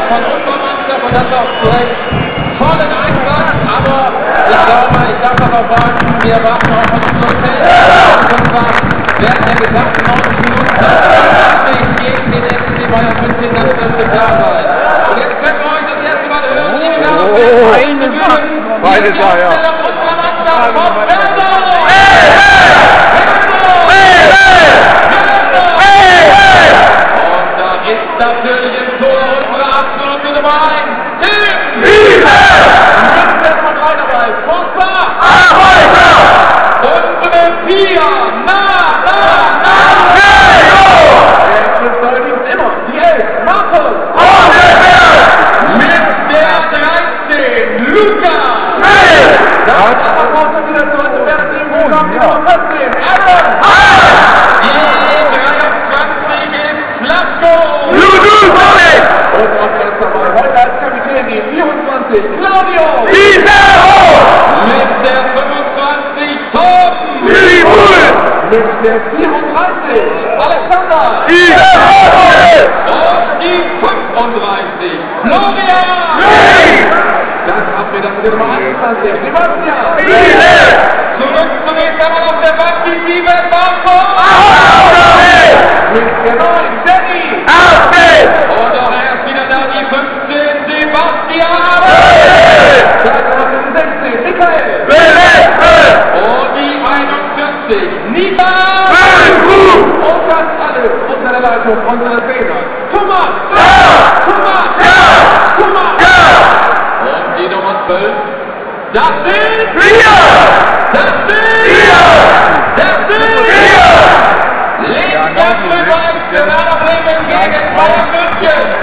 von unserer Mannschaft und das auch zu Recht. Tollen Einsatz, aber ich darf das auch sagen, wir erwarten auch von unserem Feld. Während der gesamten 90 Minuten gegen den FC Bayern München, das dürfte klar sein. Und jetzt können wir euch das erste Mal hören, liebe Damen und Herren. Beide Sachen, ja. Unserer Mannschaft von Werder! Ist natürlich im Tor unsere absolute Nummer 1. Tim! Wiese! Mit der von dabei. Forsberg! Arbeiter! Unsere 4. Der ist immer. Die 11. Markus! Mit der 13. Luca! Das ist aber auch wieder zu uns. Wer ist die Nummer 14? Aaron! Die 23 ist Flasko! Und auf erster Mal heute als Kapitän die 24, Claudio! Mit der 25, Torben! Mit der 34, Alexander! Und die 35, Florian! Dann haben wir das mit der Nummer 21, Sebastian! Zurück zunächst einmal auf der Bank die 7, Marco! Mit der 9, Danny! Und auch erst wieder da die 15, Sebastian! Dann haben wir die 16, Michael! Und die 41, Nina! Und das alles unter der Leitung unserer Trainer, Thomas! Und die Nummer 12, das sind wir! Links ganz Bremen gegen Bayern München!